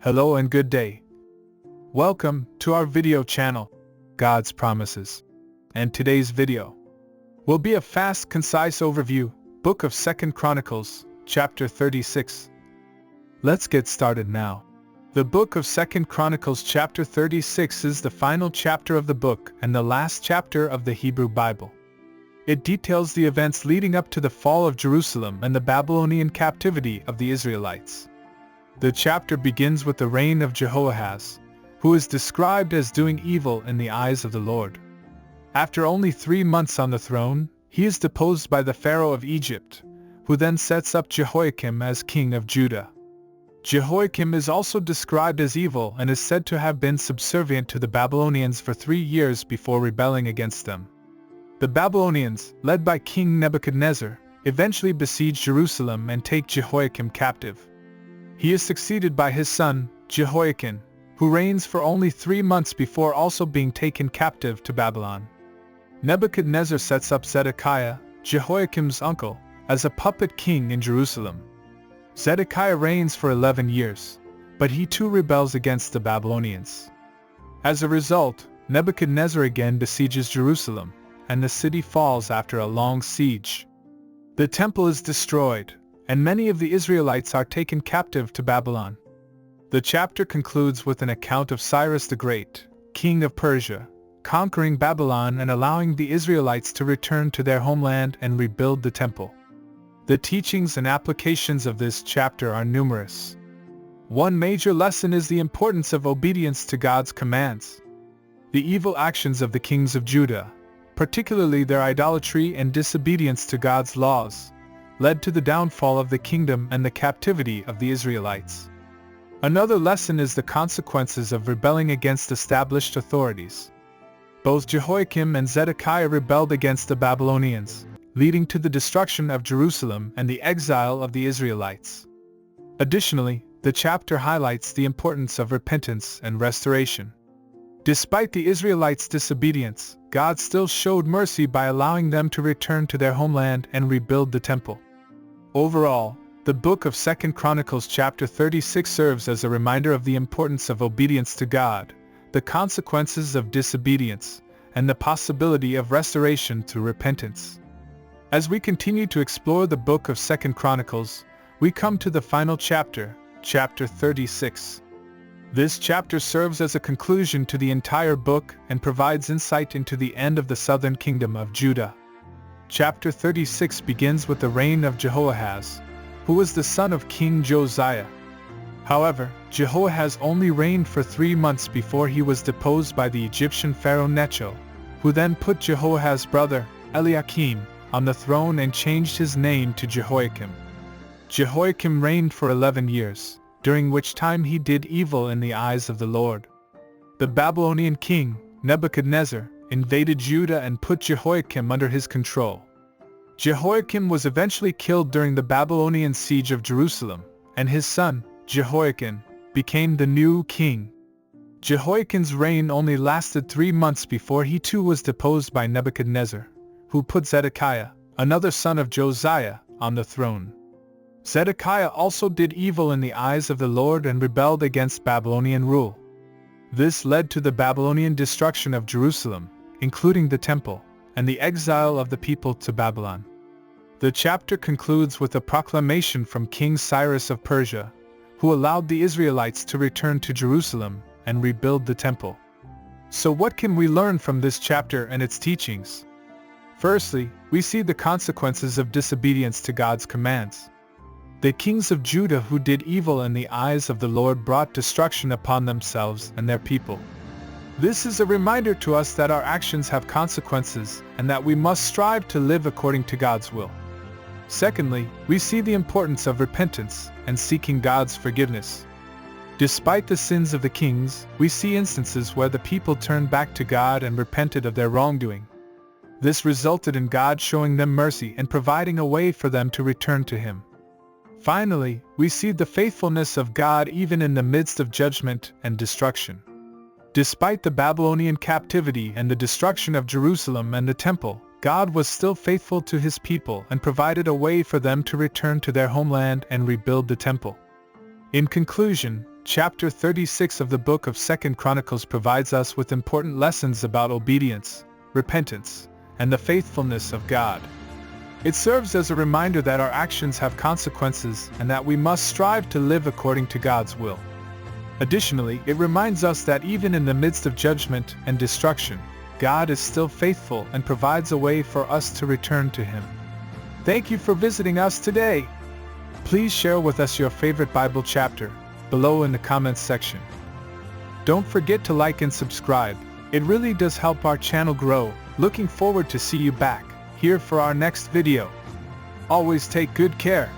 Hello and good day. Welcome to our video channel, God's Promises. And today's video will be a fast, concise overview, Book of 2 Chronicles, Chapter 36. Let's get started now. The Book of 2 Chronicles Chapter 36 is the final chapter of the book and the last chapter of the Hebrew Bible. It details the events leading up to the fall of Jerusalem and the Babylonian captivity of the Israelites. The chapter begins with the reign of Jehoahaz, who is described as doing evil in the eyes of the Lord. After only 3 months on the throne, he is deposed by the pharaoh of Egypt, who then sets up Jehoiakim as king of Judah. Jehoiakim is also described as evil and is said to have been subservient to the Babylonians for 3 years before rebelling against them. The Babylonians, led by King Nebuchadnezzar, eventually besiege Jerusalem and take Jehoiakim captive. He is succeeded by his son, Jehoiakim, who reigns for only 3 months before also being taken captive to Babylon. Nebuchadnezzar sets up Zedekiah, Jehoiakim's uncle, as a puppet king in Jerusalem. Zedekiah reigns for 11 years, but he too rebels against the Babylonians. As a result, Nebuchadnezzar again besieges Jerusalem, and the city falls after a long siege. The temple is destroyed, and many of the Israelites are taken captive to Babylon. The chapter concludes with an account of Cyrus the Great, king of Persia, conquering Babylon and allowing the Israelites to return to their homeland and rebuild the temple. The teachings and applications of this chapter are numerous. One major lesson is the importance of obedience to God's commands. The evil actions of the kings of Judah, particularly their idolatry and disobedience to God's laws, led to the downfall of the kingdom and the captivity of the Israelites. Another lesson is the consequences of rebelling against established authorities. Both Jehoiakim and Zedekiah rebelled against the Babylonians, leading to the destruction of Jerusalem and the exile of the Israelites. Additionally, the chapter highlights the importance of repentance and restoration. Despite the Israelites' disobedience, God still showed mercy by allowing them to return to their homeland and rebuild the temple. Overall, the book of 2 Chronicles Chapter 36 serves as a reminder of the importance of obedience to God, the consequences of disobedience, and the possibility of restoration through repentance. As we continue to explore the book of 2 Chronicles, we come to the final chapter, Chapter 36. This chapter serves as a conclusion to the entire book and provides insight into the end of the southern kingdom of Judah. Chapter 36 begins with the reign of Jehoahaz, who was the son of King Josiah. However, Jehoahaz only reigned for 3 months before he was deposed by the Egyptian pharaoh Necho, who then put Jehoahaz's brother, Eliakim, on the throne and changed his name to Jehoiakim. Jehoiakim reigned for 11 years, during which time he did evil in the eyes of the Lord. The Babylonian king, Nebuchadnezzar, invaded Judah and put Jehoiakim under his control. Jehoiakim was eventually killed during the Babylonian siege of Jerusalem, and his son, Jehoiakim, became the new king. Jehoiakim's reign only lasted 3 months before he too was deposed by Nebuchadnezzar, who put Zedekiah, another son of Josiah, on the throne. Zedekiah also did evil in the eyes of the Lord and rebelled against Babylonian rule. This led to the Babylonian destruction of Jerusalem, including the temple, and the exile of the people to Babylon. The chapter concludes with a proclamation from King Cyrus of Persia, who allowed the Israelites to return to Jerusalem and rebuild the temple. So what can we learn from this chapter and its teachings? Firstly, we see the consequences of disobedience to God's commands. The kings of Judah who did evil in the eyes of the Lord brought destruction upon themselves and their people. This is a reminder to us that our actions have consequences and that we must strive to live according to God's will. Secondly, we see the importance of repentance and seeking God's forgiveness. Despite the sins of the kings, we see instances where the people turned back to God and repented of their wrongdoing. This resulted in God showing them mercy and providing a way for them to return to Him. Finally, we see the faithfulness of God even in the midst of judgment and destruction. Despite the Babylonian captivity and the destruction of Jerusalem and the temple, God was still faithful to His people and provided a way for them to return to their homeland and rebuild the temple. In conclusion, Chapter 36 of the book of 2 Chronicles provides us with important lessons about obedience, repentance, and the faithfulness of God. It serves as a reminder that our actions have consequences and that we must strive to live according to God's will. Additionally, it reminds us that even in the midst of judgment and destruction, God is still faithful and provides a way for us to return to Him. Thank you for visiting us today. Please share with us your favorite Bible chapter below in the comments section. Don't forget to like and subscribe. It really does help our channel grow. Looking forward to see you back here for our next video. Always take good care.